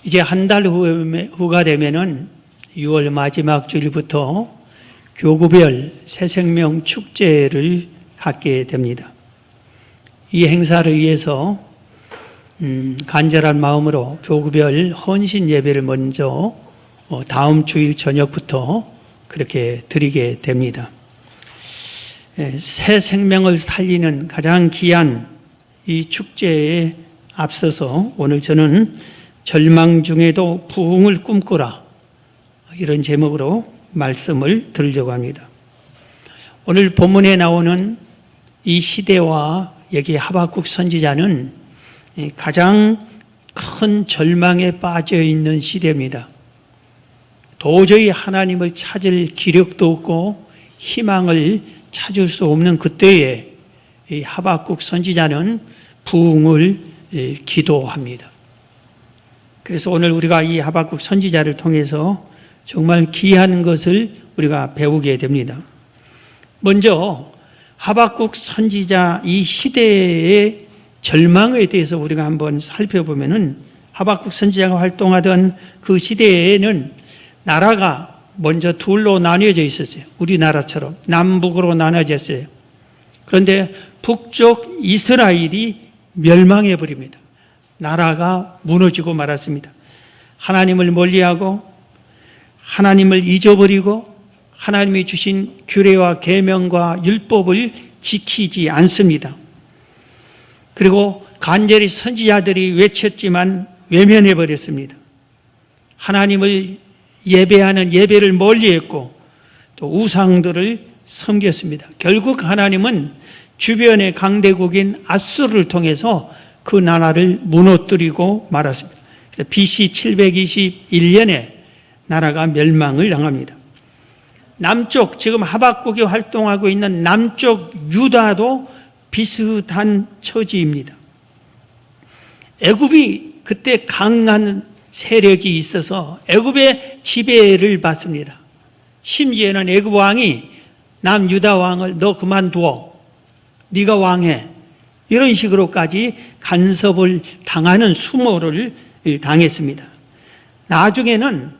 이제 한 달 후가 되면은 6월 마지막 주일부터 교구별 새생명 축제를 갖게 됩니다. 이 행사를 위해서 간절한 마음으로 교구별 헌신 예배를 먼저 다음 주일 저녁부터 그렇게 드리게 됩니다. 새 생명을 살리는 가장 귀한 이 축제에 앞서서 오늘 저는 절망 중에도 부흥을 꿈꾸라, 이런 제목으로 말씀을 드리려고 합니다. 오늘 본문에 나오는 이 시대와 여기 하박국 선지자는 가장 큰 절망에 빠져 있는 시대입니다. 도저히 하나님을 찾을 기력도 없고 희망을 찾을 수 없는 그때에 이 하박국 선지자는 부흥을 기도합니다. 그래서 오늘 우리가 이 하박국 선지자를 통해서 정말 귀한 것을 우리가 배우게 됩니다. 먼저 하박국 선지자 이 시대의 절망에 대해서 우리가 한번 살펴보면은, 하박국 선지자가 활동하던 그 시대에는 나라가 먼저 둘로 나뉘어져 있었어요. 우리나라처럼 남북으로 나눠졌어요. 그런데 북쪽 이스라엘이 멸망해 버립니다. 나라가 무너지고 말았습니다. 하나님을 멀리하고 하나님을 잊어버리고 하나님이 주신 규례와 계명과 율법을 지키지 않습니다. 그리고 간절히 선지자들이 외쳤지만 외면해 버렸습니다. 하나님을 예배하는 예배를 멀리했고 또 우상들을 섬겼습니다. 결국 하나님은 주변의 강대국인 아수르를 통해서 그 나라를 무너뜨리고 말았습니다. 그래서 BC 721년에 나라가 멸망을 당합니다. 남쪽, 지금 하박국이 활동하고 있는 남쪽 유다도 비슷한 처지입니다. 애굽이 그때 강한 세력이 있어서 애굽의 지배를 받습니다. 심지어는 애굽 왕이 남유다 왕을 너 그만두어, 네가 왕해, 이런 식으로까지 간섭을 당하는 수모를 당했습니다. 나중에는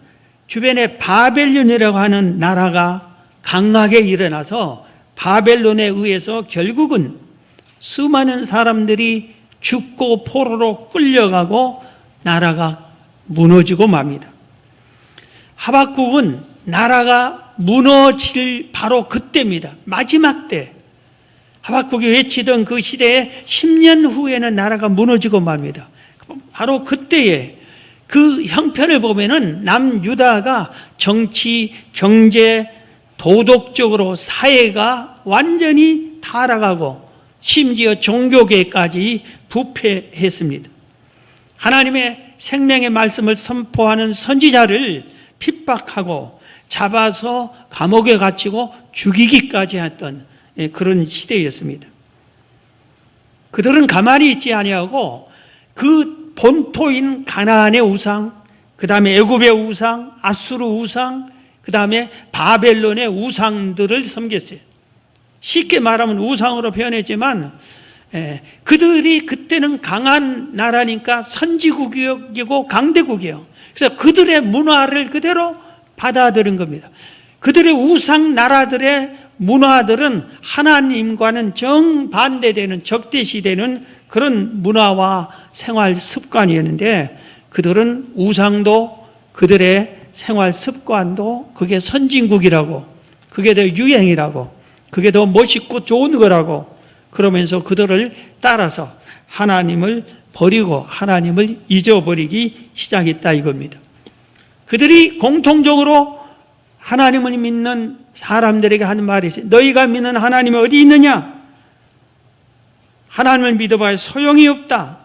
주변에 바벨론이라고 하는 나라가 강하게 일어나서 바벨론에 의해서 결국은 수많은 사람들이 죽고 포로로 끌려가고 나라가 무너지고 맙니다. 하박국은 나라가 무너질 바로 그때입니다. 마지막 때. 하박국이 외치던 그 시대에 10년 후에는 나라가 무너지고 맙니다. 바로 그때에 그 형편을 보면은 남유다가 정치, 경제, 도덕적으로 사회가 완전히 타락하고 심지어 종교계까지 부패했습니다. 하나님의 생명의 말씀을 선포하는 선지자를 핍박하고 잡아서 감옥에 갇히고 죽이기까지 했던 그런 시대였습니다. 그들은 가만히 있지 아니하고 그 본토인 가나안의 우상, 그 다음에 애굽의 우상, 아수르 우상, 그 다음에 바벨론의 우상들을 섬겼어요. 쉽게 말하면 우상으로 표현했지만 그들이 그때는 강한 나라니까 선지국이고 강대국이에요. 그래서 그들의 문화를 그대로 받아들인 겁니다. 그들의 우상 나라들의 문화들은 하나님과는 정반대되는, 적대시되는 그런 문화와 생활 습관이었는데, 그들은 우상도 그들의 생활 습관도 그게 선진국이라고, 그게 더 유행이라고, 그게 더 멋있고 좋은 거라고 그러면서 그들을 따라서 하나님을 버리고 하나님을 잊어버리기 시작했다 이겁니다. 그들이 공통적으로 하나님을 믿는 사람들에게 하는 말이 있어요. 너희가 믿는 하나님이 어디 있느냐? 하나님을 믿어봐야 소용이 없다.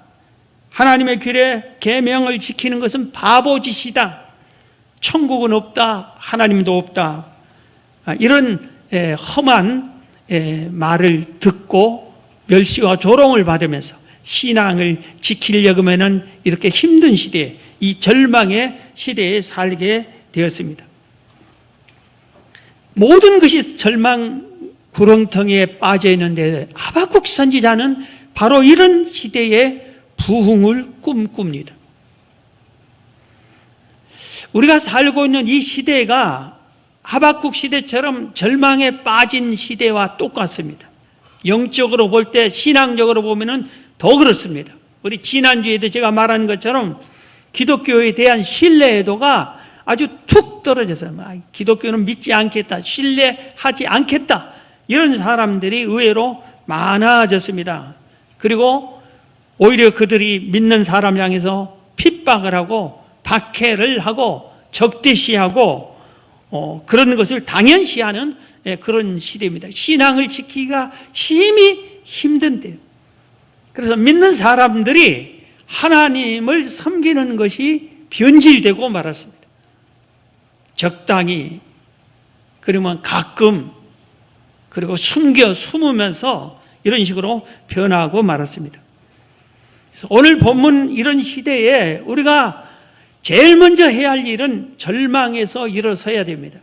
하나님의 규례, 계명을 지키는 것은 바보짓이다. 천국은 없다. 하나님도 없다. 이런 험한 말을 듣고 멸시와 조롱을 받으면서 신앙을 지키려고 하면 이렇게 힘든 시대에, 이 절망의 시대에 살게 되었습니다. 모든 것이 절망 구렁텅이에 빠져 있는데 하박국 선지자는 바로 이런 시대에 부흥을 꿈꿉니다. 우리가 살고 있는 이 시대가 하박국 시대처럼 절망에 빠진 시대와 똑같습니다. 영적으로 볼 때, 신앙적으로 보면은 더 그렇습니다. 우리 지난주에도 제가 말한 것처럼 기독교에 대한 신뢰도가 아주 툭 떨어져서 기독교는 믿지 않겠다, 신뢰하지 않겠다, 이런 사람들이 의외로 많아졌습니다. 그리고 오히려 그들이 믿는 사람 향해서 핍박을 하고 박해를 하고 적대시하고 그런 것을 당연시하는 그런 시대입니다. 신앙을 지키기가 심히 힘든데요. 그래서 믿는 사람들이 하나님을 섬기는 것이 변질되고 말았습니다. 적당히, 그러면 가끔, 그리고 숨으면서 이런 식으로 변하고 말았습니다. 그래서 오늘 본문 이런 시대에 우리가 제일 먼저 해야 할 일은 절망에서 일어서야 됩니다.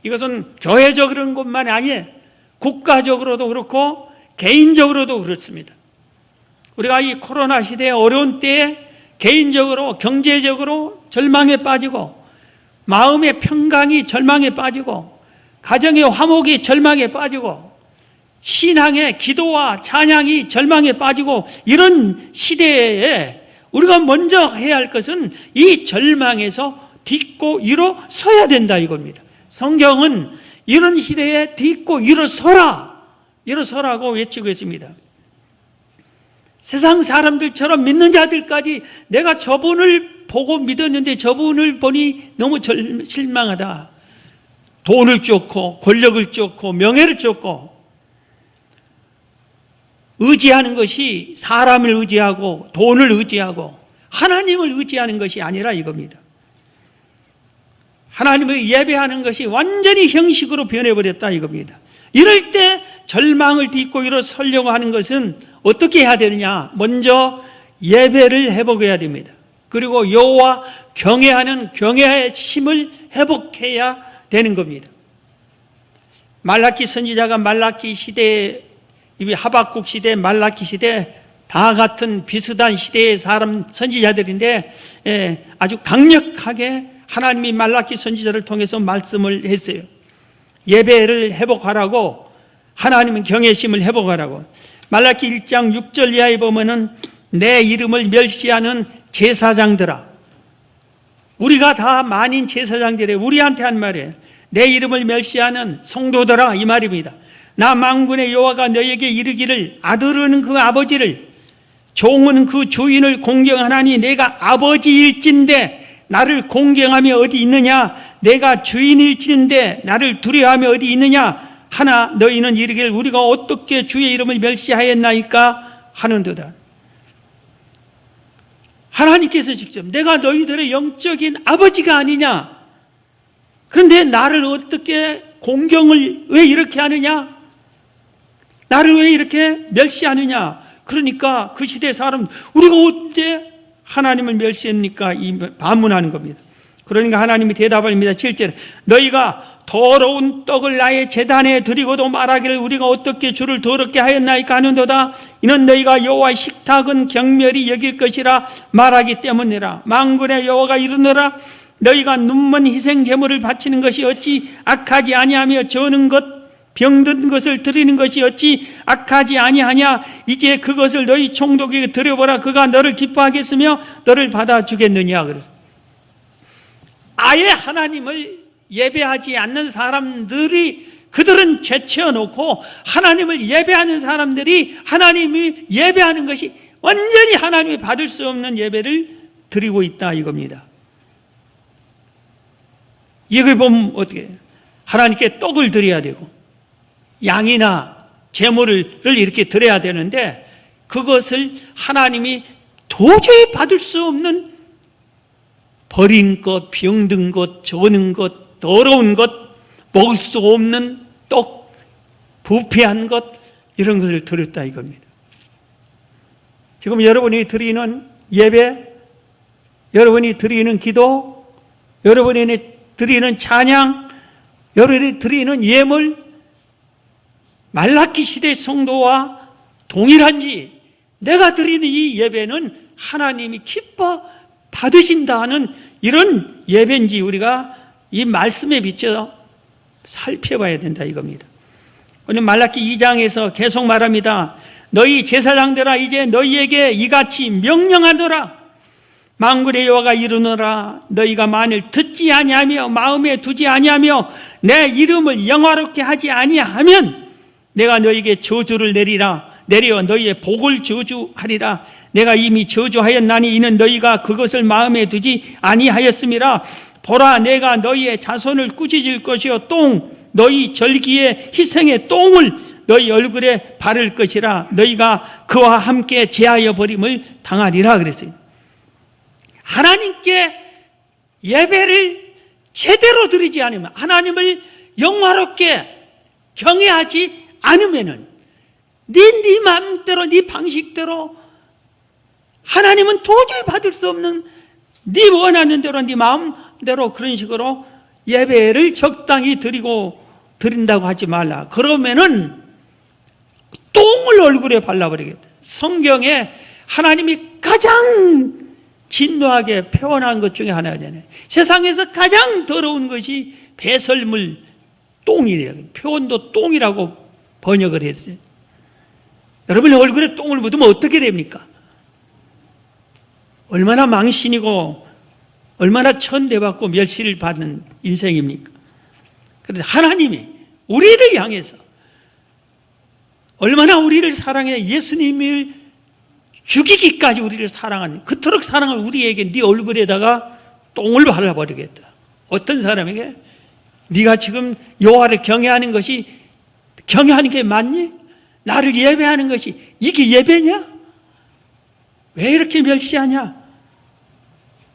이것은 교회적으로 그런 것만이 아니에요. 국가적으로도 그렇고 개인적으로도 그렇습니다. 우리가 이 코로나 시대의 어려운 때에 개인적으로, 경제적으로 절망에 빠지고, 마음의 평강이 절망에 빠지고, 가정의 화목이 절망에 빠지고, 신앙의 기도와 찬양이 절망에 빠지고, 이런 시대에 우리가 먼저 해야 할 것은 이 절망에서 딛고 일어서야 된다 이겁니다. 성경은 이런 시대에 딛고 일어서라고 외치고 있습니다. 세상 사람들처럼 믿는 자들까지 내가 저분을 보고 믿었는데 저분을 보니 너무 실망하다, 돈을 쫓고 권력을 쫓고 명예를 쫓고, 의지하는 것이 사람을 의지하고 돈을 의지하고 하나님을 의지하는 것이 아니라 이겁니다. 하나님을 예배하는 것이 완전히 형식으로 변해버렸다 이겁니다. 이럴 때 절망을 딛고 일어서려고 하는 것은 어떻게 해야 되느냐? 먼저 예배를 회복해야 됩니다. 그리고 여호와 경외하는 경외의 심을 회복해야 되는 겁니다. 말라기 선지자가 말라기 시대에, 하박국 시대, 말라기 시대 다 같은 비슷한 시대의 사람 선지자들인데 아주 강력하게 하나님이 말라기 선지자를 통해서 말씀을 했어요. 예배를 회복하라고, 하나님은 경외심을 회복하라고. 말라기 1장 6절 이하에 보면은 내 이름을 멸시하는 제사장들아, 우리가 다 만인 제사장들이에요. 우리한테 한 말이에요. 내 이름을 멸시하는 성도들아, 이 말입니다. 나 만군의 여호와가 너에게 이르기를 아들은 그 아버지를, 종은 그 주인을 공경하나니 내가 아버지일진데 나를 공경하며 어디 있느냐? 내가 주인일진데 나를 두려워하며 어디 있느냐? 하나 너희는 이르기를 우리가 어떻게 주의 이름을 멸시하였나이까 하는도다. 하나님께서 직접 내가 너희들의 영적인 아버지가 아니냐? 그런데 나를 어떻게 공경을 왜 이렇게 하느냐? 나를 왜 이렇게 멸시하느냐? 그러니까 그 시대 사람, 우리가 어째 하나님을 멸시합니까? 이 반문하는 겁니다. 그러니까 하나님이 대답합니다. 7절, 너희가 더러운 떡을 나의 제단에 드리고도 말하기를 우리가 어떻게 주를 더럽게 하였나이까 하는도다. 이는 너희가 여호와의 식탁은 경멸히 여길 것이라 말하기 때문이라. 만군의 여호와가 이르노라. 너희가 눈먼 희생 제물을 바치는 것이 어찌 악하지 아니하며 저는 것 병든 것을 드리는 것이 어찌 악하지 아니하냐? 이제 그것을 너희 총독에게 드려보라. 그가 너를 기뻐하겠으며 너를 받아주겠느냐. 그래서 아예 하나님을 예배하지 않는 사람들이, 그들은 죄치워놓고 하나님을 예배하는 사람들이 하나님이 예배하는 것이 완전히 하나님이 받을 수 없는 예배를 드리고 있다 이겁니다. 이걸 보면 어떻게 해요? 하나님께 떡을 드려야 되고 양이나 제물을 이렇게 드려야 되는데 그것을 하나님이 도저히 받을 수 없는 버린 것, 병든 것, 저는 것, 더러운 것, 먹을 수 없는 떡, 부패한 것, 이런 것을 드렸다 이겁니다. 지금 여러분이 드리는 예배, 여러분이 드리는 기도, 여러분이 드리는 찬양, 여러분이 드리는 예물, 말라기 시대 성도와 동일한지, 내가 드리는 이 예배는 하나님이 기뻐 받으신다는 이런 예배인지 우리가 이 말씀에 비춰 살펴봐야 된다 이겁니다. 오늘 말라기 2장에서 계속 말합니다. 너희 제사장들아 이제 너희에게 이같이 명령하노라. 만군의 여호와가 이르노라. 너희가 만일 듣지 아니하며 마음에 두지 아니하며 내 이름을 영화롭게 하지 아니하면 내가 너희에게 저주를 내려 너희의 복을 저주하리라. 내가 이미 저주하였나니 이는 너희가 그것을 마음에 두지 아니하였음이라. 보라, 내가 너희의 자손을 꾸짖을 것이요 너희 절기의 희생의 똥을 너희 얼굴에 바를 것이라. 너희가 그와 함께 제하여 버림을 당하리라 그랬어요. 하나님께 예배를 제대로 드리지 않으면, 하나님을 영화롭게 경외하지 않으면은 네 마음대로 네 방식대로 하나님은 도저히 받을 수 없는 네 원하는 대로 네 마음대로 그런 식으로 예배를 적당히 드린다고 하지 말라. 그러면은 똥을 얼굴에 발라버리겠다. 성경에 하나님이 가장 진노하게 표현한 것 중에 하나잖아요. 세상에서 가장 더러운 것이 배설물 똥이래요. 표현도 똥이라고 번역을 했어요. 여러분의 얼굴에 똥을 묻으면 어떻게 됩니까? 얼마나 망신이고 얼마나 천대받고 멸시를 받는 인생입니까? 그런데 하나님이 우리를 향해서 얼마나 우리를 사랑해 예수님을 죽이기까지 우리를 사랑하는, 그토록 사랑을 우리에게 네 얼굴에다가 똥을 발라버리겠다. 어떤 사람에게? 네가 지금 여호와를 경외하는 게 맞니? 나를 예배하는 것이 이게 예배냐? 왜 이렇게 멸시하냐?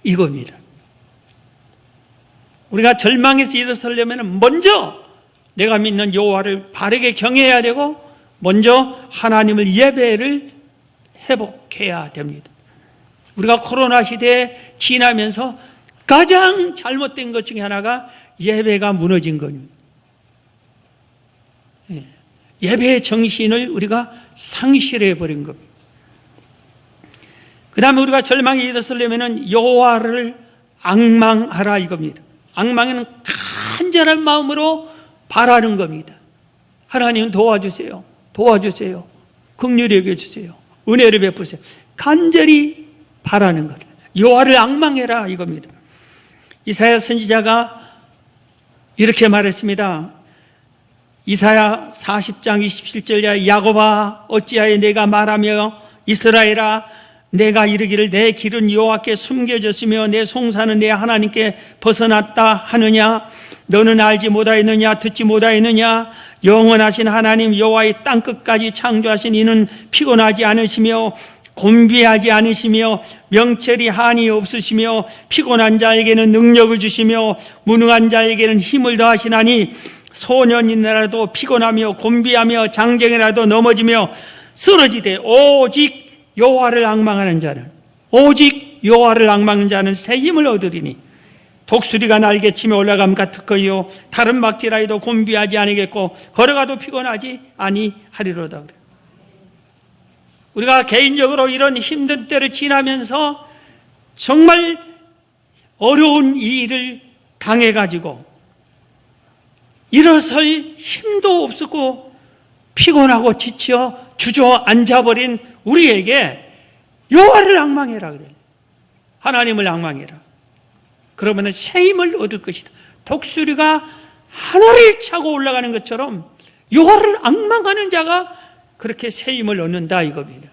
이겁니다. 우리가 절망에서 일어서려면 먼저 내가 믿는 여호와를 바르게 경외해야 되고 먼저 하나님을 예배를 회복해야 됩니다. 우리가 코로나 시대에 지나면서 가장 잘못된 것 중에 하나가 예배가 무너진 겁니다. 예배의 정신을 우리가 상실해 버린 겁니다. 그 다음에 우리가 절망에 이르러서려면 여호와를 앙망하라 이겁니다. 앙망에는 간절한 마음으로 바라는 겁니다. 하나님 도와주세요. 긍휼히 여겨주세요. 은혜를 베푸세요. 간절히 바라는 것. 여호와를 앙망해라 이겁니다. 이사야 선지자가 이렇게 말했습니다. 이사야 40장 27절 야곱아 어찌하여 내가 말하며 이스라엘아 내가 이르기를 내 길은 여호와께 숨겨졌으며 내 송사는 내 하나님께 벗어났다 하느냐? 너는 알지 못하였느냐? 듣지 못하였느냐? 영원하신 하나님 여호와의 땅끝까지 창조하신 이는 피곤하지 않으시며 곤비하지 않으시며 명철이 한이 없으시며 피곤한 자에게는 능력을 주시며 무능한 자에게는 힘을 더하시나니 소년이라도 피곤하며 곤비하며 장정이라도 넘어지며 쓰러지되 오직 여호와를 앙망하는 자는 새 힘을 얻으리니 독수리가 날개치며 올라감 같을 거요 다른 막지라도 곤비하지 아니겠고 걸어가도 피곤하지 아니하리로다. 우리가 개인적으로 이런 힘든 때를 지나면서 정말 어려운 일을 당해가지고 일어설 힘도 없었고 피곤하고 지쳐 주저앉아버린 우리에게 여호와를 앙망해라 그래요. 하나님을 앙망해라. 그러면 새 힘을 얻을 것이다. 독수리가 하늘을 차고 올라가는 것처럼 여호와를 앙망하는 자가 그렇게 새 힘을 얻는다 이겁니다.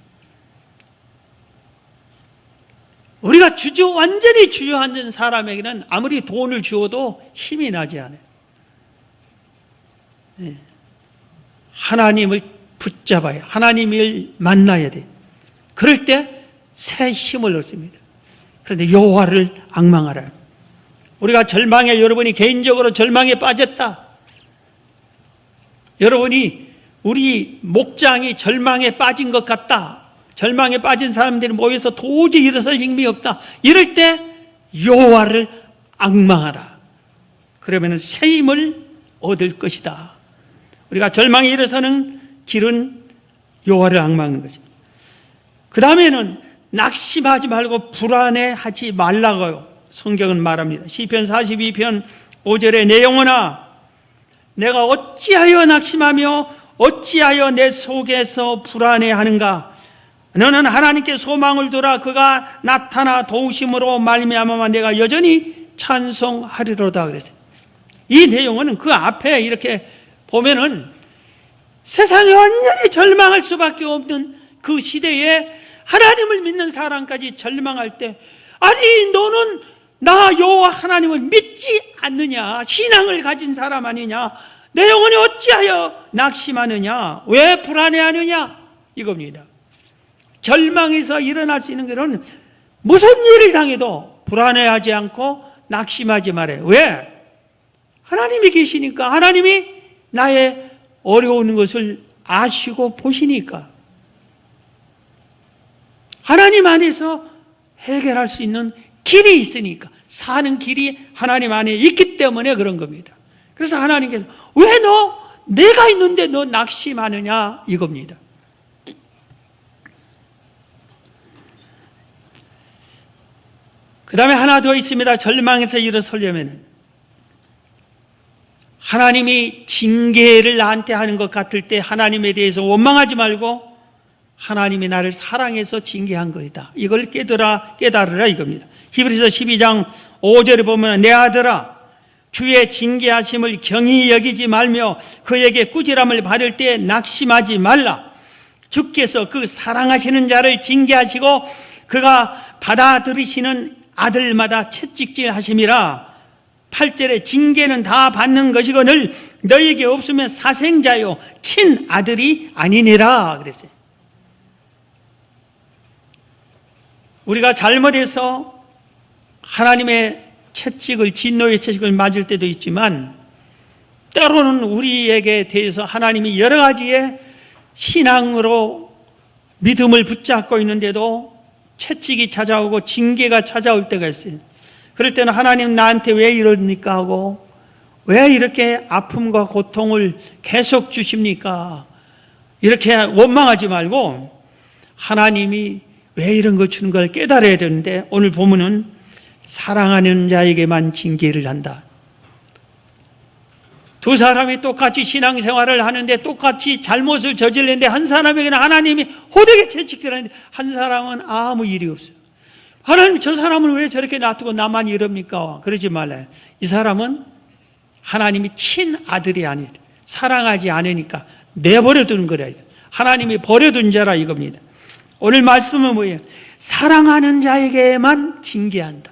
우리가 완전히 주저앉은 사람에게는 아무리 돈을 주어도 힘이 나지 않아요. 하나님을 붙잡아야, 하나님을 만나야 돼. 그럴 때 새 힘을 얻습니다. 그런데 여호와를 앙망하라. 우리가 여러분이 개인적으로 절망에 빠졌다. 여러분이 우리 목장이 절망에 빠진 것 같다. 절망에 빠진 사람들이 모여서 도저히 일어설 힘이 없다. 이럴 때 여호와를 앙망하라. 그러면 새 힘을 얻을 것이다. 우리가 절망에 일어서는 길은 여호와를 앙망하는 것입니다. 그 다음에는 낙심하지 말고 불안해하지 말라고요. 성경은 말합니다. 시편 42편 5절에 내 영혼아 내가 어찌하여 낙심하며 어찌하여 내 속에서 불안해하는가. 너는 하나님께 소망을 두라. 그가 나타나 도우심으로 말미암아 내가 여전히 찬송하리로다 그랬어요. 이 내용은 그 앞에 이렇게 보면은 세상이 완전히 절망할 수밖에 없는 그 시대에 하나님을 믿는 사람까지 절망할 때, 아니 너는 나 여호와 하나님을 믿지 않느냐, 신앙을 가진 사람 아니냐, 내 영혼이 어찌하여 낙심하느냐, 왜 불안해하느냐, 이겁니다. 절망에서 일어날 수 있는 것은 무슨 일을 당해도 불안해하지 않고 낙심하지 말아요. 왜? 하나님이 계시니까, 하나님이 나의 어려운 것을 아시고 보시니까, 하나님 안에서 해결할 수 있는 길이 있으니까, 사는 길이 하나님 안에 있기 때문에 그런 겁니다. 그래서 하나님께서 왜 내가 있는데 너 낙심하느냐, 이겁니다. 그 다음에 하나 더 있습니다. 절망에서 일어서려면 하나님이 징계를 나한테 하는 것 같을 때 하나님에 대해서 원망하지 말고 하나님이 나를 사랑해서 징계한 것이다, 이걸 깨달으라 이겁니다. 히브리서 12장 5절에 보면 내 아들아 주의 징계하심을 경히 여기지 말며 그에게 꾸지람을 받을 때 낙심하지 말라. 주께서 그 사랑하시는 자를 징계하시고 그가 받아들이시는 아들마다 채찍질 하심이라. 8절에 징계는 다 받는 것이거늘 너에게 없으면 사생자요 친아들이 아니니라 그랬어요. 우리가 잘못해서 하나님의 채찍을, 진노의 채찍을 맞을 때도 있지만 때로는 우리에게 대해서 하나님이 여러 가지의 신앙으로 믿음을 붙잡고 있는데도 채찍이 찾아오고 징계가 찾아올 때가 있어요. 그럴 때는 하나님 나한테 왜 이러니까 하고, 왜 이렇게 아픔과 고통을 계속 주십니까? 이렇게 원망하지 말고 하나님이 왜 이런 거 주는 걸 깨달아야 되는데, 오늘 보면은 사랑하는 자에게만 징계를 한다. 두 사람이 똑같이 신앙생활을 하는데 똑같이 잘못을 저질렀는데 한 사람에게는 하나님이 호되게 채찍질하는데 한 사람은 아무 일이 없어요. 하나님 저 사람은 왜 저렇게 놔두고 나만 이럽니까? 그러지 말아요. 이 사람은 하나님이 친아들이 아니다, 사랑하지 않으니까 내버려 두는 거라. 하나님이 버려둔 자라 이겁니다. 오늘 말씀은 뭐예요? 사랑하는 자에게만 징계한다.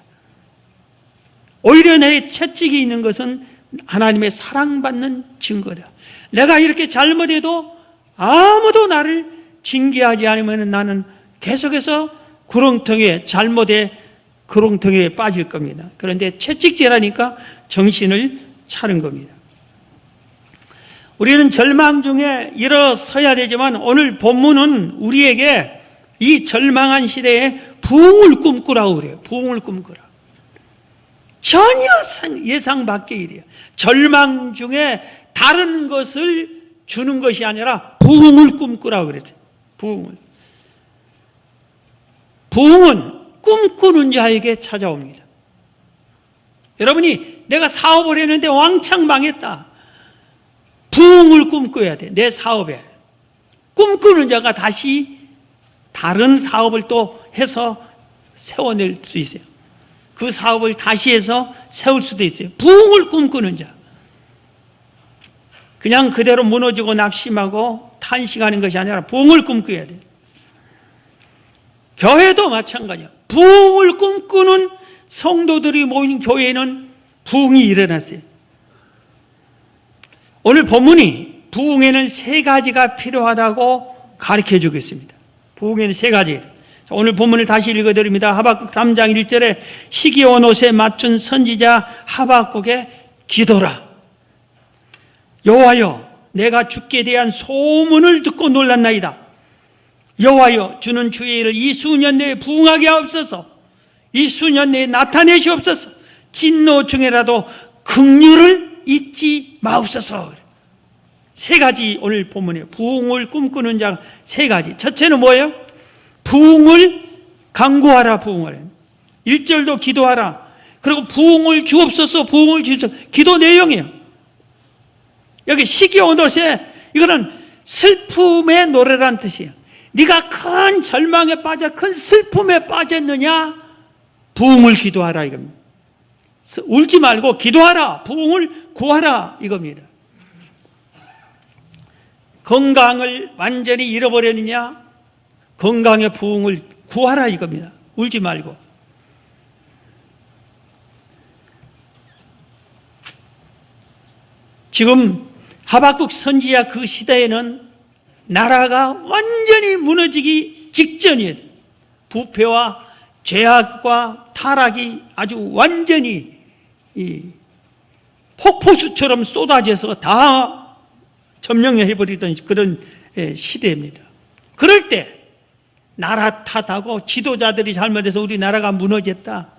오히려 내 채찍이 있는 것은 하나님의 사랑받는 증거다. 내가 이렇게 잘못해도 아무도 나를 징계하지 않으면 나는 계속해서 구렁텅이에, 잘못의 구렁텅이에 빠질 겁니다. 그런데 채찍질하니까 정신을 차린 겁니다. 우리는 절망 중에 일어서야 되지만 오늘 본문은 우리에게 이 절망한 시대에 부흥을 꿈꾸라고 그래요. 부흥을 꿈꾸라. 전혀 예상 밖의 일이에요. 절망 중에 다른 것을 주는 것이 아니라 부흥을 꿈꾸라고 그랬어요. 부흥은 꿈꾸는 자에게 찾아옵니다. 여러분이 내가 사업을 했는데 왕창 망했다. 부흥을 꿈꿔야 돼. 내 사업에. 꿈꾸는 자가 다시 다른 사업을 또 해서 세워낼 수 있어요. 그 사업을 다시 해서 세울 수도 있어요. 부흥을 꿈꾸는 자. 그냥 그대로 무너지고 낙심하고 탄식하는 것이 아니라 부흥을 꿈꿔야 돼요. 교회도 마찬가지야. 부흥을 꿈꾸는 성도들이 모인 교회에는 부흥이 일어났어요. 오늘 본문이 부흥에는 3가지가 필요하다고 가르쳐주고 있습니다. 부흥에는 3가지. 오늘 본문을 다시 읽어드립니다. 하박국 3장 1절에 시기온 옷에 맞춘 선지자 하박국의 기도라. 여호와여, 내가 주께 대한 소문을 듣고 놀랐나이다. 여호와여, 주는 주의 일을 이 수년 내에 부흥하게 하옵소서. 이 수년 내에 나타내시옵소서. 진노 중에라도 긍휼을 잊지 마옵소서. 3가지 오늘 본문에 부흥을 꿈꾸는 자 3가지. 첫째는 뭐예요? 부흥을 간구하라. 부흥하라. 1절도 기도하라. 그리고 부흥을 주옵소서, 부흥을 주옵소서. 기도 내용이에요. 여기 시기오노세, 이거는 슬픔의 노래란 뜻이에요. 네가 큰 절망에 빠져 큰 슬픔에 빠졌느냐? 부흥을 기도하라 이겁니다. 울지 말고 기도하라, 부흥을 구하라 이겁니다. 건강을 완전히 잃어버렸느냐? 건강의 부흥을 구하라 이겁니다. 울지 말고. 지금 하박국 선지자 그 시대에는 나라가 완전히 무너지기 직전이에요. 부패와 죄악과 타락이 아주 완전히 폭포수처럼 쏟아져서 다 점령해버리던 그런 시대입니다. 그럴 때 나라 탓하고 지도자들이 잘못해서 우리 나라가 무너졌다.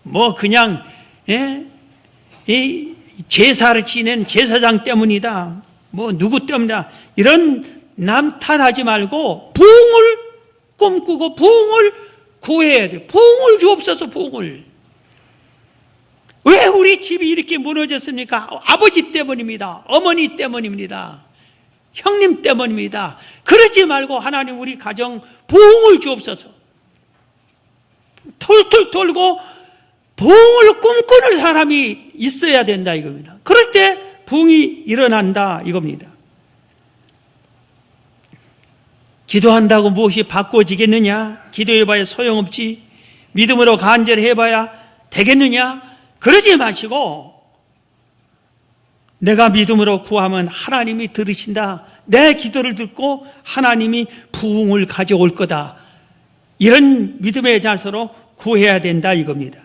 뭐 그냥 제사를 지낸 제사장 때문이다. 뭐 누구 때문이다. 이런 남 탓하지 말고 부흥을 꿈꾸고 부흥을 구해야 돼. 부흥을 주옵소서, 부흥을. 왜 우리 집이 이렇게 무너졌습니까? 아버지 때문입니다. 어머니 때문입니다. 형님 때문입니다. 그러지 말고 하나님 우리 가정 부흥을 주옵소서. 툴툴 돌고 부흥을 꿈꾸는 사람이 있어야 된다 이겁니다. 그럴 때 부흥이 일어난다 이겁니다. 기도한다고 무엇이 바꿔지겠느냐? 기도해봐야 소용없지. 믿음으로 간절해봐야 되겠느냐? 그러지 마시고 내가 믿음으로 구하면 하나님이 들으신다. 내 기도를 듣고 하나님이 부흥을 가져올 거다. 이런 믿음의 자세로 구해야 된다 이겁니다.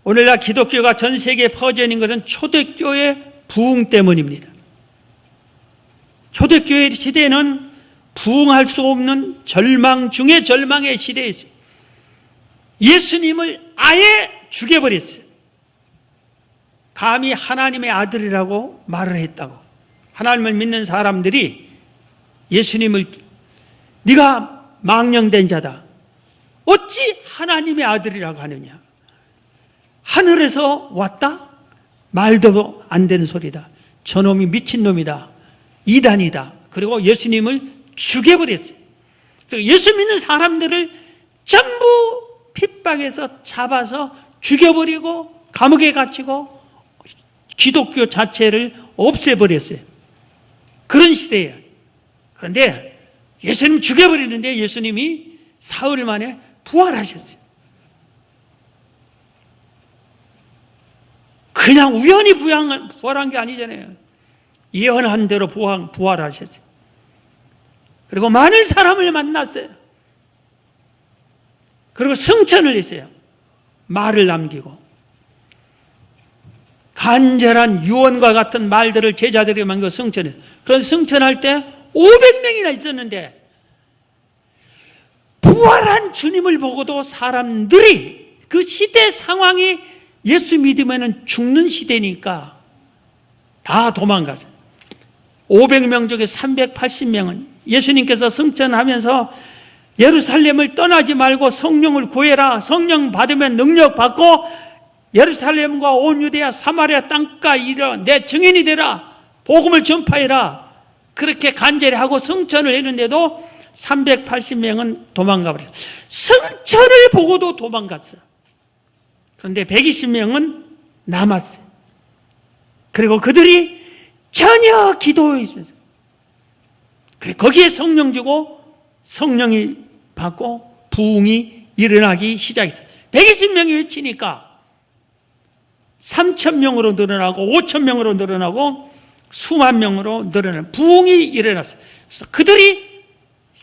오늘날 기독교가 전 세계에 퍼져 있는 것은 초대교회 부흥 때문입니다. 초대교회 시대에는 부흥할 수 없는 절망 중에 절망의 시대였어요. 예수님을 아예 죽여버렸어요. 감히 하나님의 아들이라고 말을 했다고. 하나님을 믿는 사람들이 예수님을 네가 망령된 자다. 어찌 하나님의 아들이라고 하느냐. 하늘에서 왔다? 말도 안 되는 소리다. 저놈이 미친놈이다. 이단이다. 그리고 예수님을 죽여버렸어요. 예수 믿는 사람들을 전부 핍박해서 잡아서 죽여버리고 감옥에 갇히고 기독교 자체를 없애버렸어요. 그런 시대예요. 그런데 예수님 죽여버리는데 예수님이 사흘 만에 부활하셨어요. 그냥 우연히 부활한 게 아니잖아요. 예언한 대로 부활하셨어요. 그리고 많은 사람을 만났어요. 그리고 승천을 했어요. 말을 남기고 간절한 유언과 같은 말들을 제자들에게 남기고 승천했어요. 그런 승천할 때 500명이나 있었는데 부활한 주님을 보고도 사람들이 그 시대 상황이 예수 믿으면 죽는 시대니까 다 도망가서 500명 중에 380명은 예수님께서 승천하면서 예루살렘을 떠나지 말고 성령을 구해라. 성령 받으면 능력 받고 예루살렘과 온 유대야 사마리아 땅까지 이르러 내 증인이 되라. 복음을 전파해라. 그렇게 간절히 하고 승천을 했는데도 380명은 도망가 버렸어요. 승천을 보고도 도망갔어. 그런데 120명은 남았어요. 그리고 그들이 전혀 기도에 있어서 그래 거기에 성령 주고 성령이 받고 부흥이 일어나기 시작했어요. 120명이 외치니까 3,000명으로 늘어나고 5,000명으로 늘어나고 수만 명으로 늘어나는 부흥이 일어났어요. 그래서 그들이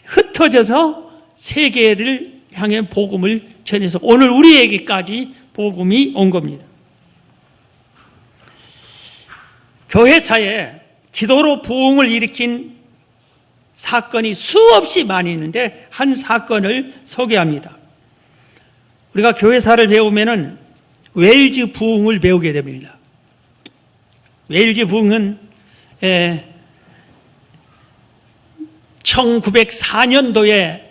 흩어져서 세계를 향해 복음을 전해서 오늘 우리에게까지 복음이 온 겁니다. 교회사에 기도로 부흥을 일으킨 사건이 수없이 많이 있는데 한 사건을 소개합니다. 우리가 교회사를 배우면은 웨일즈 부흥을 배우게 됩니다. 웨일즈 부흥은 1904년도에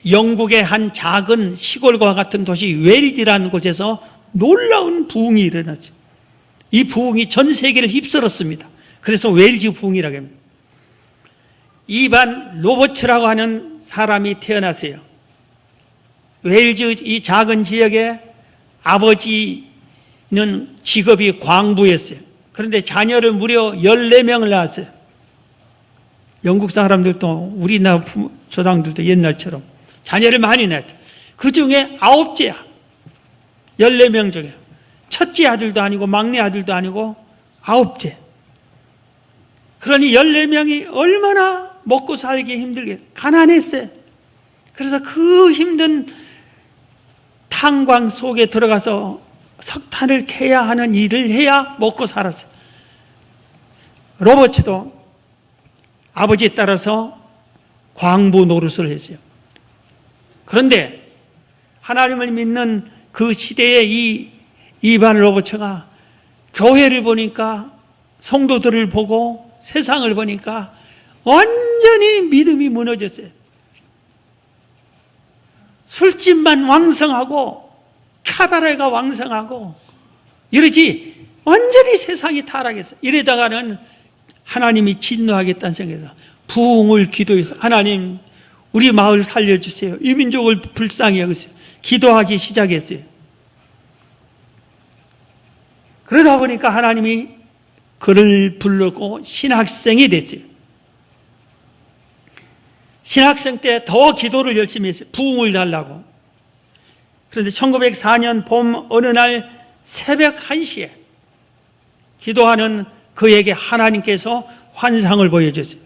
영국의 한 작은 시골과 같은 도시 웨일즈라는 곳에서 놀라운 부흥이 일어났죠. 이 부흥이 전 세계를 휩쓸었습니다. 그래서 웨일즈 부흥이라고 합니다. 이반 로버츠라고 하는 사람이 태어났어요. 웨일즈 이 작은 지역에 아버지는 직업이 광부였어요. 그런데 자녀를 무려 14명을 낳았어요. 영국 사람들도 우리나라 조상들도 옛날처럼 자녀를 많이 낳았어요. 그 중에 9째야. 14명 중에. 첫째 아들도 아니고 막내 아들도 아니고 9째. 그러니 14명이 얼마나 먹고 살기 힘들게 가난했어요. 그래서 그 힘든 탄광 속에 들어가서 석탄을 캐야 하는 일을 해야 먹고 살았어요. 로버츠도 아버지에 따라서 광부 노릇을 했어요. 그런데 하나님을 믿는 그 시대의 이 이반 로버츠가 교회를 보니까, 성도들을 보고 세상을 보니까 완전히 믿음이 무너졌어요. 술집만 왕성하고 카바레가 왕성하고 이러지 완전히 세상이 타락했어요. 이러다가는 하나님이 진노하겠다는 생각에서 부흥을 기도해서 하나님 우리 마을 살려주세요. 이 민족을 불쌍히 여기세요. 기도하기 시작했어요. 그러다 보니까 하나님이 그를 부르고 신학생이 됐어요. 신학생 때 더 기도를 열심히 했어요. 부흥을 달라고. 그런데 1904년 봄 어느 날 새벽 1시에 기도하는 그에게 하나님께서 환상을 보여줬어요.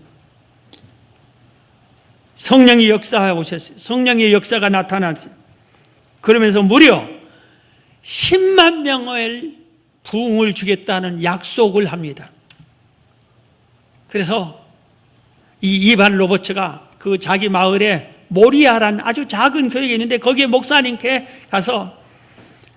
성령이 역사하여 오셨어요. 성령의 역사가 나타났어요. 그러면서 무려 10만 명을 부흥을 주겠다는 약속을 합니다. 그래서 이 이반 로버츠가 그 자기 마을에 모리아라는 아주 작은 교회가 있는데 거기에 목사님께 가서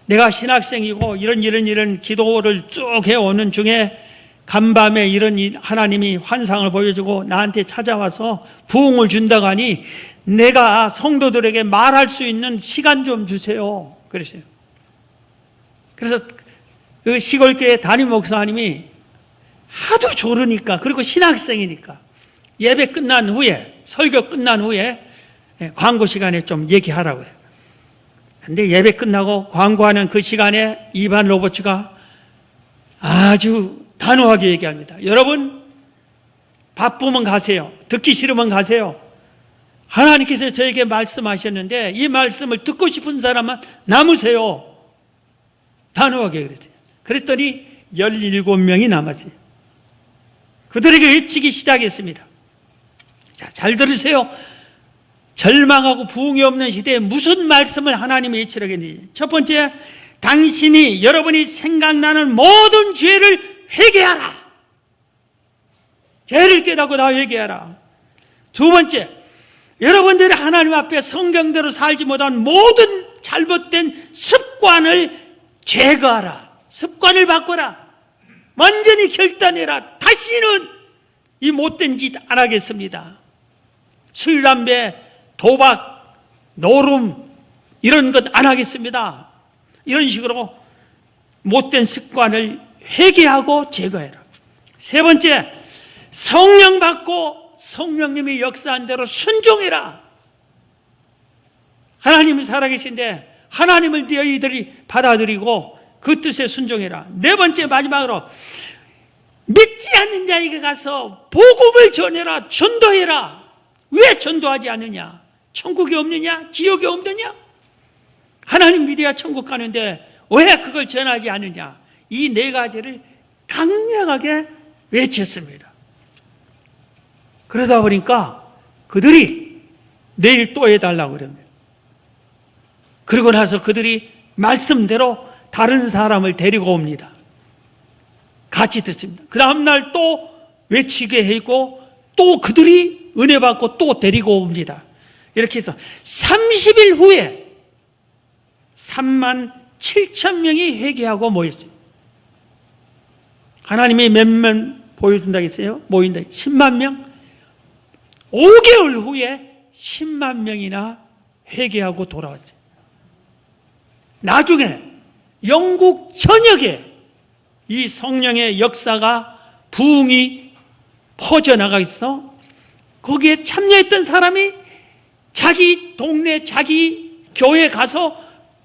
내가 신학생이고 이런 기도를 쭉 해오는 중에 간밤에 이런 하나님이 환상을 보여주고 나한테 찾아와서 부흥을 준다고 하니 내가 성도들에게 말할 수 있는 시간 좀 주세요. 그랬어요. 그래서 그 시골교회 담임 목사님이 하도 조르니까, 그리고 신학생이니까 예배 끝난 후에, 설교 끝난 후에 광고 시간에 좀 얘기하라고 해요. 근데 예배 끝나고 광고하는 그 시간에 이반 로버츠가 아주 단호하게 얘기합니다. 여러분, 바쁘면 가세요. 듣기 싫으면 가세요. 하나님께서 저에게 말씀하셨는데 이 말씀을 듣고 싶은 사람은 남으세요. 단호하게 그랬어요. 그랬더니 17명이 남았어요. 그들에게 외치기 시작했습니다. 자, 잘 들으세요. 절망하고 부흥이 없는 시대에 무슨 말씀을 하나님이 외치라고 했는지. 첫 번째, 당신이 여러분이 생각나는 모든 죄를 회개하라. 죄를 깨닫고 다 회개하라. 두 번째, 여러분들이 하나님 앞에 성경대로 살지 못한 모든 잘못된 습관을 제거하라. 습관을 바꿔라. 완전히 결단해라. 다시는 이 못된 짓 안 하겠습니다. 술, 담배, 도박, 노름 이런 것 안 하겠습니다. 이런 식으로 못된 습관을 회개하고 제거해라. 세 번째, 성령 받고 성령님이 역사한 대로 순종해라. 하나님이 살아계신데 하나님을 너희들이 받아들이고 그 뜻에 순종해라. 네 번째, 마지막으로 믿지 않는 자에게 가서 복음을 전해라. 전도해라. 왜 전도하지 않느냐? 천국이 없느냐? 지옥이 없느냐? 하나님 믿어야 천국 가는데 왜 그걸 전하지 않느냐? 이 네 가지를 강력하게 외쳤습니다. 그러다 보니까 그들이 내일 또 해달라고 그럽니다. 그러고 나서 그들이 말씀대로 다른 사람을 데리고 옵니다. 같이 듣습니다. 그 다음날 또 외치게 하고 또 그들이 은혜 받고 또 데리고 옵니다. 이렇게 해서 30일 후에 3만 7천 명이 회개하고 모였어요. 하나님이 몇 명 보여준다고 했어요? 모인다. 10만 명? 5개월 후에 10만 명이나 회개하고 돌아왔어요. 나중에 영국 전역에 이 성령의 역사가 부흥이 퍼져나가 있어. 거기에 참여했던 사람이 자기 동네, 자기 교회 가서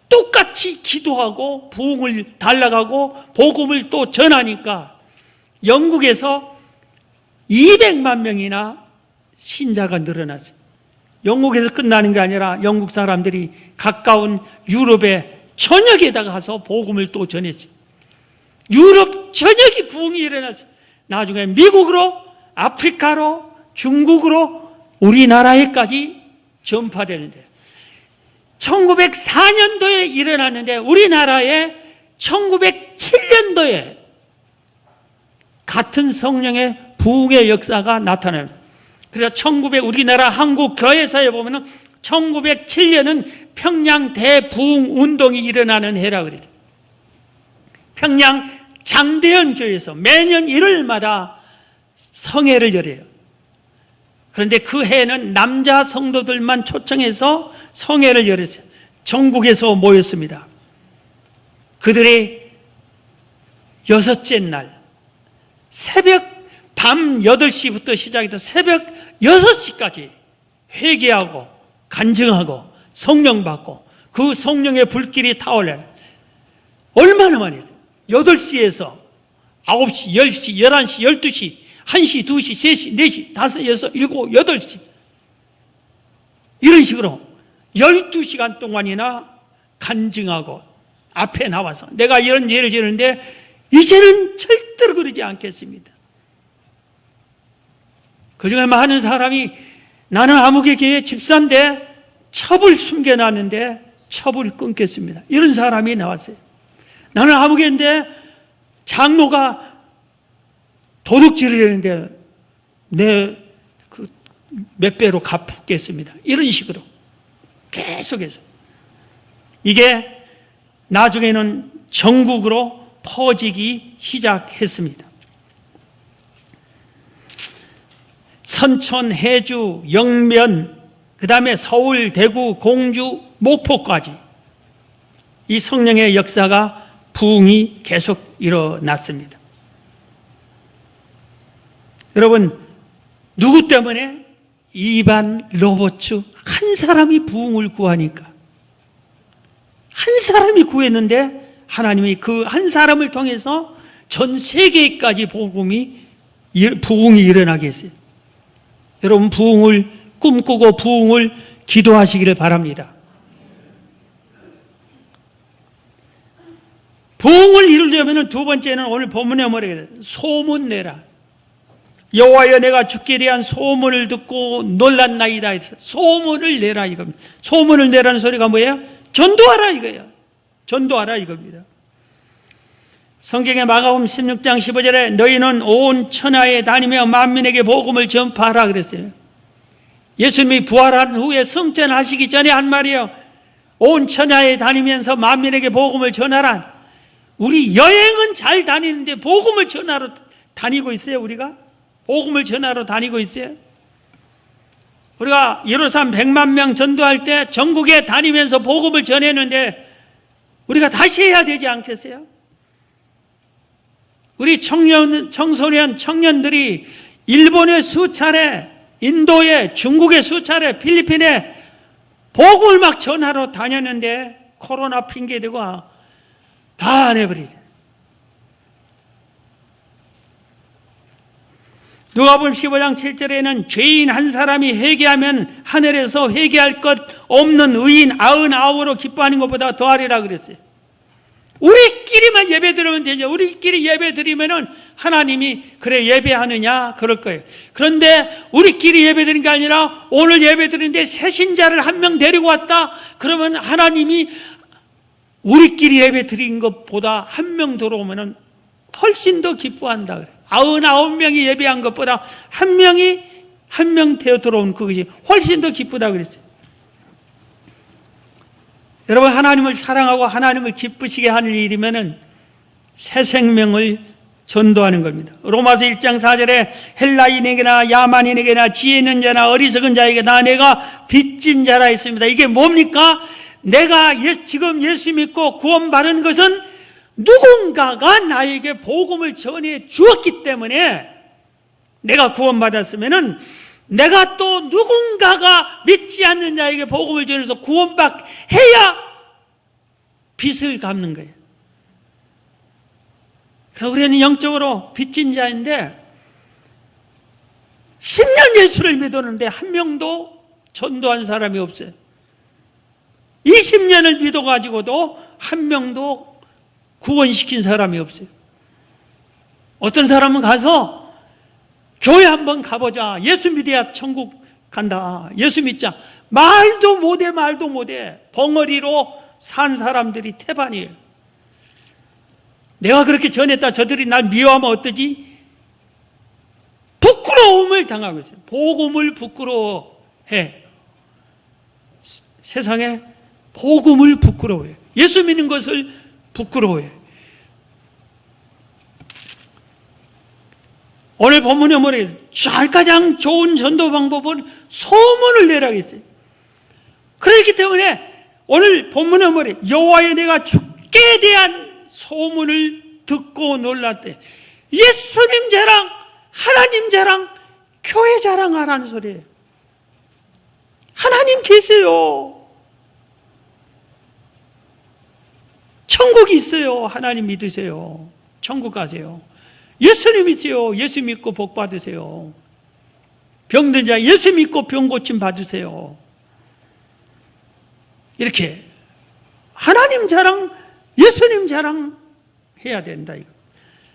똑같이 기도하고 부흥을 달라가고 복음을 또 전하니까 영국에서 200만 명이나 신자가 늘어났어요. 영국에서 끝나는 게 아니라 영국 사람들이 가까운 유럽의 전역에다가 가서 복음을 또 전했어요. 유럽 전역이 부흥이 일어났어요. 나중에 미국으로, 아프리카로, 중국으로, 우리나라에까지 전파되는데 1904년도에 일어났는데 우리나라에 1907년도에 같은 성령의 부흥의 역사가 나타납니다. 그래서 우리나라 한국 교회사에 보면은 1907년은 평양 대부흥 운동이 일어나는 해라 그래요. 평양 장대현 교회에서 매년 1월마다 성회를 열어요. 그런데 그 해에는 남자 성도들만 초청해서 성회를 열었어요. 전국에서 모였습니다. 그들의 6째 날 밤 8시부터 시작해서 새벽 6시까지 회개하고 간증하고 성령 받고 그 성령의 불길이 타올라요. 얼마나 많이 했어요? 8시에서 9시, 10시, 11시, 12시, 1시, 2시, 3시, 4시, 5, 6, 7, 8시 이런 식으로 12시간 동안이나 간증하고 앞에 나와서 내가 이런 죄를 지었는데 이제는 절대로 그러지 않겠습니다. 그중에 많은 사람이 나는 아무개 교회 집사인데 첩을 숨겨놨는데 첩을 끊겠습니다. 이런 사람이 나왔어요. 나는 아무개인데 장로가 도둑질을 했는데 내 몇 배로 갚겠습니다. 이런 식으로 계속해서 이게 나중에는 전국으로 퍼지기 시작했습니다. 선촌, 해주, 영면, 그 다음에 서울, 대구, 공주, 목포까지 이 성령의 역사가 부흥이 계속 일어났습니다. 여러분, 누구 때문에? 이반 로버츠 한 사람이 부흥을 구하니까. 한 사람이 구했는데 하나님이 그 한 사람을 통해서 전 세계까지 부흥이 일어나게 했어요. 여러분, 부흥을 꿈꾸고 부흥을 기도하시기를 바랍니다. 부흥을 이루려면 두 번째는 오늘 본문에 뭐라고 해요? 소문 내라. 여호와여, 내가 주께 대한 소문을 듣고 놀랐나이다 했어요. 소문을 내라 이겁니다. 소문을 내라는 소리가 뭐예요? 전도하라 이거예요. 전도하라 이겁니다. 성경의 마가복음 16장 15절에 너희는 온 천하에 다니며 만민에게 복음을 전파하라 그랬어요. 예수님이 부활한 후에 승천하시기 전에 한 말이에요. 온 천하에 다니면서 만민에게 복음을 전하라. 우리 여행은 잘 다니는데 복음을 전하러 다니고 있어요. 우리가 복음을 전하러 다니고 있어요. 우리가 예루살렘 100만 명 전도할 때 전국에 다니면서 복음을 전했는데 우리가 다시 해야 되지 않겠어요? 우리 청소년, 청년들이 일본에 수차례, 인도에, 중국에 수차례, 필리핀에 복음을 막 전하러 다녔는데 코로나 핑계대고 다 안 해버리죠. 누가복음 15장 7절에는 죄인 한 사람이 회개하면 하늘에서 회개할 것 없는 의인 99으로 기뻐하는 것보다 더하리라 그랬어요. 우리끼리만 예배 드리면 되죠. 우리끼리 예배 드리면은 하나님이 그래 예배하느냐 그럴 거예요. 그런데 우리끼리 예배 드리는 게 아니라 오늘 예배 드리는데 새신자를 한 명 데리고 왔다 그러면 하나님이 우리끼리 예배 드린 것보다 한 명 들어오면은 훨씬 더 기뻐한다 그래요. 99명이 예배한 것보다 한 명 되어 들어온 그것이 훨씬 더 기쁘다 그랬어요. 여러분, 하나님을 사랑하고 하나님을 기쁘시게 하는 일이면은 새 생명을 전도하는 겁니다. 로마서 1장 4절에 헬라인에게나 야만인에게나 지혜 있는 자나 어리석은 자에게 다 내가 빚진 자라 했습니다. 이게 뭡니까? 내가 지금 예수 믿고 구원받은 것은 누군가가 나에게 복음을 전해 주었기 때문에 내가 구원받았으면은 내가 또 누군가가 믿지 않는 자에게 복음을 전해서 구원받게 해야 빚을 갚는 거예요. 그래서 우리는 영적으로 빚진 자인데 10년 예수를 믿었는데 한 명도 전도한 사람이 없어요. 20년을 믿어가지고도 한 명도 구원시킨 사람이 없어요. 어떤 사람은 가서 교회 한번 가보자. 예수 믿어야 천국 간다. 예수 믿자. 말도 못해. 벙어리로 산 사람들이 태반이에요. 내가 그렇게 전했다 저들이 날 미워하면 어떠지? 부끄러움을 당하고 있어요. 복음을 부끄러워해. 세상에 복음을 부끄러워해. 예수 믿는 것을 부끄러워해. 오늘 본문에 뭐래요? 가장 좋은 전도 방법은 소문을 내라고 했어요. 그렇기 때문에 오늘 본문에 뭐래요? 여호와의 내가 주께 대한 소문을 듣고 놀랐대. 예수님 자랑, 하나님 자랑, 교회 자랑하라는 소리예요. 하나님 계세요. 천국이 있어요. 하나님 믿으세요. 천국 가세요. 예수님 믿으세요. 예수 믿고 복 받으세요. 병든 자 예수 믿고 병 고침 받으세요. 이렇게 하나님 자랑, 예수님 자랑 해야 된다 이거.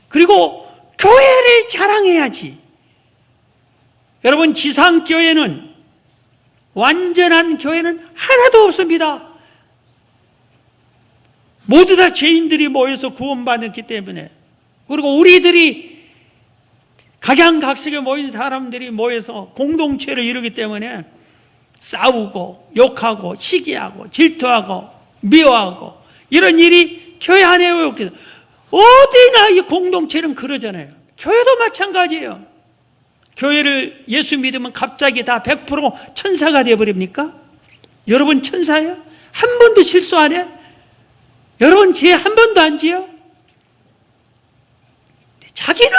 그리고 교회를 자랑해야지. 여러분, 지상교회는, 완전한 교회는 하나도 없습니다. 모두 다 죄인들이 모여서 구원받았기 때문에, 그리고 우리들이 각양각색에 모인 사람들이 모여서 공동체를 이루기 때문에 싸우고 욕하고 시기하고 질투하고 미워하고 이런 일이 교회 안에 없겠어요. 어디나 이 공동체는 그러잖아요. 교회도 마찬가지예요. 교회를 예수 믿으면 갑자기 다 100% 천사가 되어버립니까? 여러분 천사예요? 한 번도 실수 안 해? 여러분 죄 한 번도 안 지어? 자기는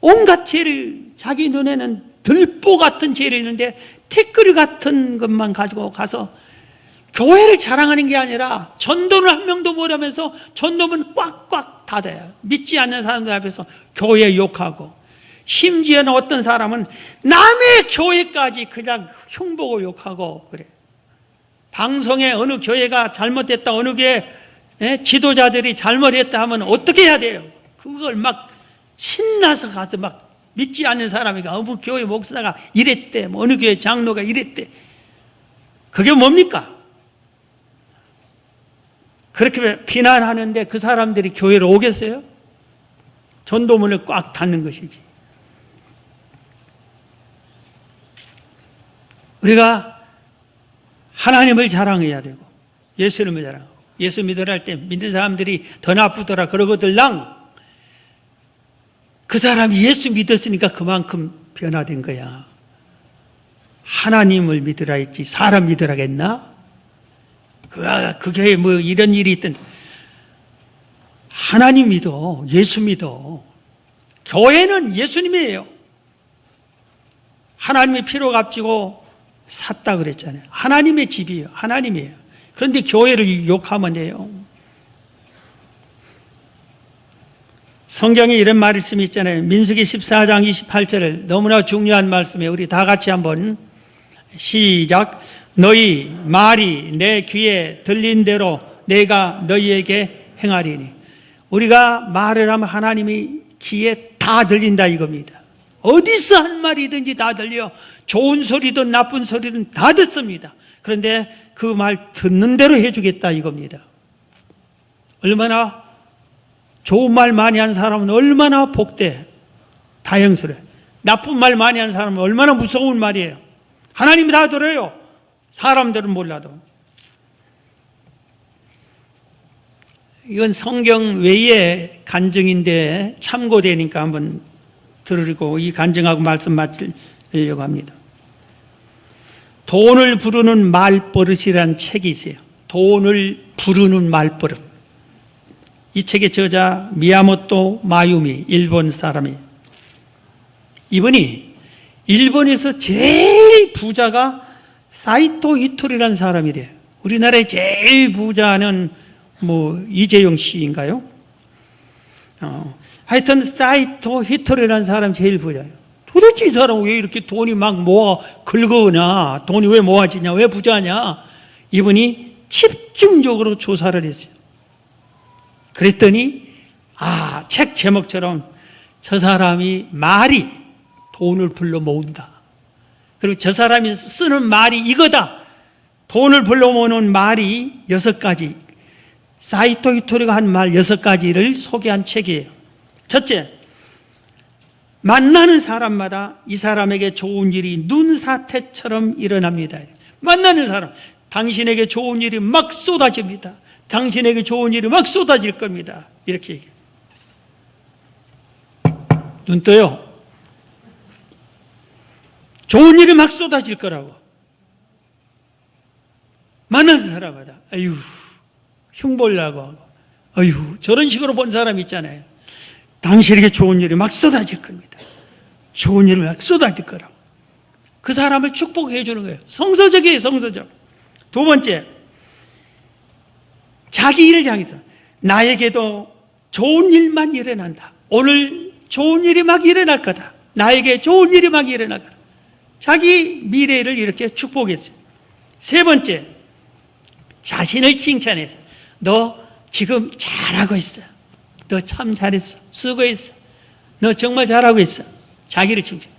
온갖 죄를, 자기 눈에는 들보 같은 죄를 있는데 티끌 같은 것만 가지고 가서 교회를 자랑하는 게 아니라 전도는 한 명도 못하면서 전도문 꽉꽉 닫아요. 믿지 않는 사람들 앞에서 교회 욕하고, 심지어는 어떤 사람은 남의 교회까지 그냥 흉보고 욕하고 그래. 방송에 어느 교회가 잘못됐다, 어느 교회 지도자들이 잘못했다 하면 어떻게 해야 돼요? 그걸 막 신나서 가서 막 믿지 않는 사람이 어느 교회 목사가 이랬대, 어느 교회 장로가 이랬대. 그게 뭡니까? 그렇게 비난하는데 그 사람들이 교회로 오겠어요? 전도문을 꽉 닫는 것이지. 우리가 하나님을 자랑해야 되고 예수님을 자랑하고, 예수 믿으라 할 때 믿는 사람들이 더 나쁘더라 그러거들랑 그 사람이 예수 믿었으니까 그만큼 변화된 거야. 하나님을 믿으라 했지 사람 믿으라겠나? 그 교회에 뭐 이런 일이 있든 하나님 믿어, 예수 믿어. 교회는 예수님이에요. 하나님의 피로 값지고 샀다 그랬잖아요. 하나님의 집이에요. 하나님이에요. 그런데 교회를 욕하면 돼요. 성경에 이런 말씀이 있잖아요. 민수기 14장 28절을 너무나 중요한 말씀이에요. 우리 다 같이 한번 시작. 너희 말이 내 귀에 들린 대로 내가 너희에게 행하리니. 우리가 말을 하면 하나님이 귀에 다 들린다 이겁니다. 어디서 한 말이든지 다 들려. 좋은 소리든 나쁜 소리든 다 듣습니다. 그런데 그 말 듣는 대로 해주겠다 이겁니다. 얼마나 좋은 말 많이 하는 사람은 얼마나 복돼, 다행스러워. 나쁜 말 많이 하는 사람은 얼마나 무서운 말이에요. 하나님이 다 들어요. 사람들은 몰라도. 이건 성경 외의 간증인데 참고되니까 한번 들으고 이 간증하고 말씀 마치려고 합니다. 돈을 부르는 말버릇이라는 책이 있어요. 돈을 부르는 말버릇. 이 책의 저자 미야모토 마유미, 일본 사람이에요. 이분이 일본에서 제일 부자가 사이토 히토리라는 사람이래요. 우리나라의 제일 부자는 이재용 씨인가요? 하여튼 사이토 히토리라는 사람이 제일 부자예요. 도대체 이 사람은 왜 이렇게 돈이 막 모아 긁어오냐, 돈이 왜 모아지냐, 왜 부자냐, 이분이 집중적으로 조사를 했어요. 그랬더니 책 제목처럼 저 사람이 말이 돈을 불러 모은다. 그리고 저 사람이 쓰는 말이 이거다. 돈을 불러 모으는 말이 6가지. 사이토 히토리가 한 말 6가지를 소개한 책이에요. 첫째, 만나는 사람마다 이 사람에게 좋은 일이 눈사태처럼 일어납니다. 만나는 사람, 당신에게 좋은 일이 막 쏟아집니다. 당신에게 좋은 일이 막 쏟아질 겁니다. 이렇게 얘기해요. 눈 떠요. 좋은 일이 막 쏟아질 거라고. 만나는 사람마다 아유 흉보를 하고 아유 저런 식으로 본 사람 있잖아요. 당신에게 좋은 일이 막 쏟아질 겁니다. 좋은 일이 막 쏟아질 거라고. 그 사람을 축복해 주는 거예요. 성서적이에요. 성서적. 두 번째, 자기 일을 향해서 나에게도 좋은 일만 일어난다. 오늘 좋은 일이 막 일어날 거다. 나에게 좋은 일이 막 일어날 거다. 자기 미래를 이렇게 축복했어요. 세 번째, 자신을 칭찬해서 너 지금 잘하고 있어. 너 참 잘했어. 수고했어. 너 정말 잘하고 있어. 자기를 칭찬.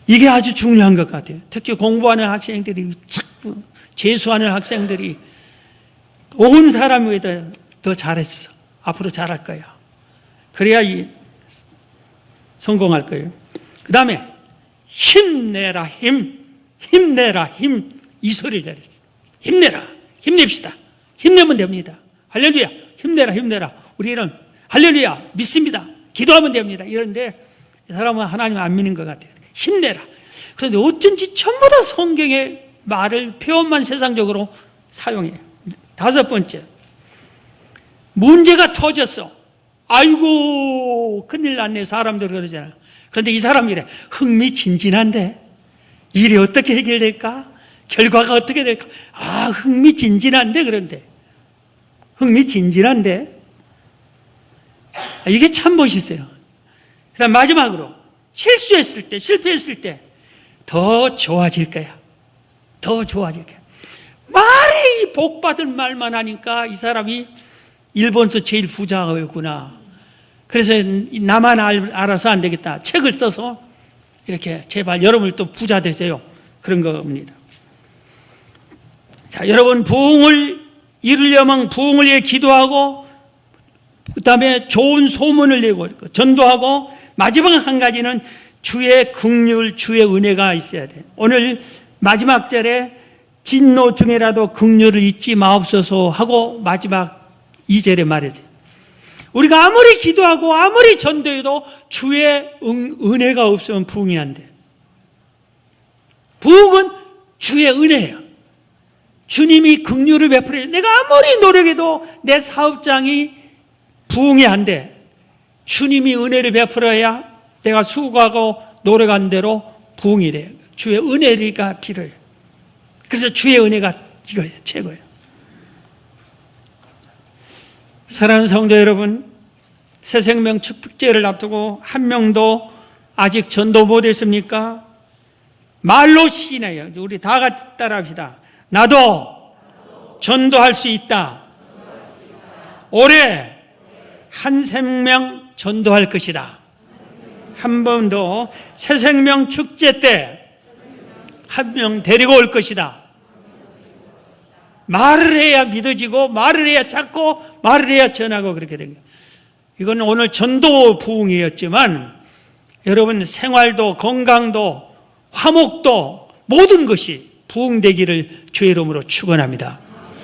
이게 아주 중요한 것 같아요. 특히 공부하는 학생들이 자꾸 재수하는 학생들이 온 사람 위에다 더 잘했어. 앞으로 잘할 거야. 그래야 성공할 거예요. 그 다음에 힘내라 힘. 힘내라 힘. 이 소리를 잘했어요. 힘내라. 힘냅시다. 힘내면 됩니다. 할렐루야. 힘내라 힘내라. 우리는 할렐루야 믿습니다. 기도하면 됩니다. 이런데 이 사람은 하나님 안 믿는 것 같아요. 힘내라. 그런데 어쩐지 전부 다 성경의 말을 표현만 세상적으로 사용해요. 다섯 번째, 문제가 터졌어. 아이고 큰일 났네. 사람들 그러잖아요. 그런데 이 사람이 이래 흥미진진한데 일이 어떻게 해결될까? 결과가 어떻게 될까? 흥미진진한데. 그런데 흥미진진한데 이게 참 멋있어요. 그 다음 마지막으로 실수했을 때, 실패했을 때 더 좋아질 거야. 더 좋아질 거야. 말이 복받은 말만 하니까 이 사람이 일본에서 제일 부자였구나. 그래서 나만 알아서 안 되겠다. 책을 써서 이렇게 제발 여러분을 또 부자 되세요. 그런 겁니다. 자, 여러분 부흥을 이루려면 부흥을 위해 기도하고 그 다음에 좋은 소문을 내고 전도하고 마지막 한 가지는 주의 긍휼, 주의 은혜가 있어야 돼. 오늘 마지막 절에 진노 중에라도 긍휼을 잊지 마옵소서 하고 마지막 2절에 말했어요. 우리가 아무리 기도하고 아무리 전도해도 주의 은혜가 없으면 부흥이 안 돼. 부흥은 주의 은혜예요. 주님이 긍휼을 베풀어요. 내가 아무리 노력해도 내 사업장이 부흥이 안 돼. 주님이 은혜를 베풀어야 내가 수고하고 노력한 대로 부흥이 돼요. 주의 은혜가 필요해요. 그래서 주의 은혜가 이거예요. 최고예요. 사랑하는 성도 여러분, 새생명 축복제를 앞두고 한 명도 아직 전도 못했습니까? 말로 시인해요. 우리 다 같이 따라합시다. 나도 전도할 수 있다. 올해 한 생명 전도할 것이다. 한 번 더 새생명 축제 때 한 명 데리고 올 것이다. 말을 해야 믿어지고 말을 해야 찾고 말을 해야 전하고 그렇게 된 거예요. 이건 오늘 전도 부흥이었지만 여러분 생활도 건강도 화목도 모든 것이 부흥되기를 주의 이름으로 축원합니다.